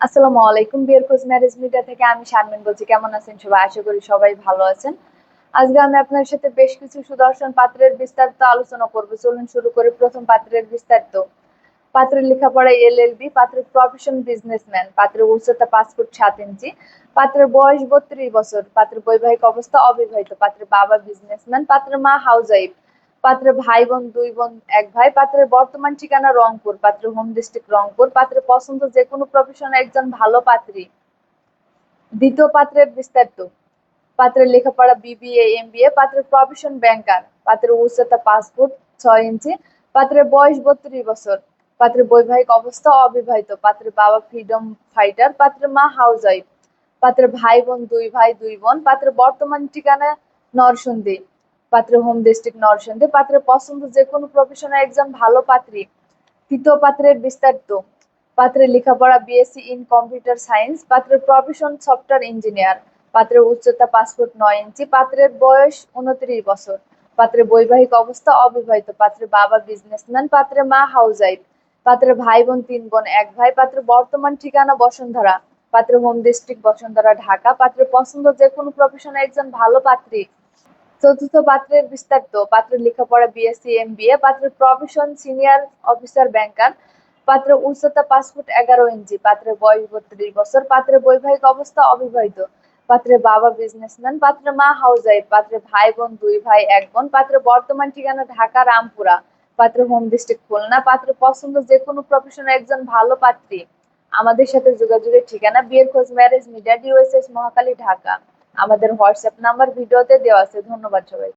আসসালামু আলাইকুম। বিয়ের খোঁজ ম্যারেজ মিডিয়া থেকে আমি শারমিন বলছি। কেমন আছেন সবাই? আশা করি সবাই ভালো আছেন। আজকে আমি আপনার সাথে বেশ কিছু সুদর্শন পাত্রের বিস্তারিত আলোচনা করব। চলুন শুরু করি প্রথম পাত্রের বিস্তারিত। পাত্রের লেখাপড়া এলএলবি, পাত্রের প্রফেশন বিজনেসম্যান, পাত্রের উচ্চতা 5 ফুট 7 ইঞ্চি, পাত্রের বয়স 32 বছর, পাত্রের বৈবাহিক অবস্থা অবিবাহিত, পাত্রের বাবা বিজনেসম্যান, পাত্রের মা হাউসওয়াইফ, পাত্রের ভাই বোন 2 বোন 1 ভাই, পাত্রের বর্তমান ঠিকানা রংপুর, পাত্রের হোম ডিস্ট্রিক্ট রংপুর, পাত্রের পছন্দ যে কোনো প্রফেশনে একজন ভালো পাত্রী। দ্বিতীয় পাত্রের বিস্তারিত। পাত্রের লেখাপড়া বিবিএ এমবিএ, পাত্রের প্রফেশন ব্যাংকার, পাত্রের উচ্চতা 5 ফুট 6 ইঞ্চি, পাত্রের বয়স 32 বছর, পাত্রের বৈবাহিক অবস্থা অবিবাহিত, পাত্রের বাবা ফ্রিডম ফাইটার, পাত্রের মা হাউসওয়াইফ, পাত্রের ভাই বোন 2 ভাই 2 বোন, পাত্রের বর্তমান ঠিকানা নরসিংদী, পাত্রের হোম ডিস্ট্রিক্ট নরসিংদী, পাত্রের পছন্দ যে কোনো প্রফেশনে একজন ভালো পাত্রী। তৃতীয় পাত্রের বিস্তারিত। পাত্রের লেখাপড়া বিএসসি ইন কম্পিউটার সায়েন্স, পাত্রের প্রফেশন সফটওয়্যার ইঞ্জিনিয়ার, পাত্রের উচ্চতা 5 ফুট 9 ইঞ্চি, পাত্রের বয়স 29 বছর, পাত্রের বৈবাহিক অবস্থা অবিবাহিত, পাত্রের বাবা বিজনেসম্যান, পাত্রের মা হাউসওয়াইফ, পাত্রের ভাই বোন 3 বোন 1 ভাই, পাত্রের বর্তমান ঠিকানা বসুন্ধরা, পাত্রের হোম ডিস্ট্রিক্ট বসুন্ধরা ঢাকা, পাত্রের পছন্দ যে কোনো প্রফেশনে একজন ভালো পাত্রী। চতুর্থ পাত্রের বিস্তারিত। পাত্রের লেখাপড়া বিএসসি এমবিএ, পাত্রের প্রফেশন সিনিয়র অফিসার ব্যাংকার, পাত্রের উচ্চতা 5 ফুট 11 ইঞ্চি, পাত্রের বয়স 32 বছর, পাত্রের বৈবাহিক অবস্থা অবিবাহিত, পাত্রের বাবা বিজনেসম্যান, পাত্রের মা হাউসওয়াইফ, পাত্রের ভাই বোন 2 ভাই 1 বোন, পাত্রের বর্তমান ঠিকানা ঢাকা রামপুরা, পাত্রের হোম ডিস্ট্রিক্ট খুলনা, পাত্রের পছন্দ যে কোনো প্রফেশনে একজন ভালো পাত্রী। আমাদের সাথে যোগাযোগের ঠিকানা বিয়ের খোঁজ ম্যারেজ মিডিয়া, ডিওএসএস মহাখালী ঢাকা। আমাদের হোয়াটসঅ্যাপ নাম্বার ভিডিওতে দেওয়া আছে। ধন্যবাদ সবাই।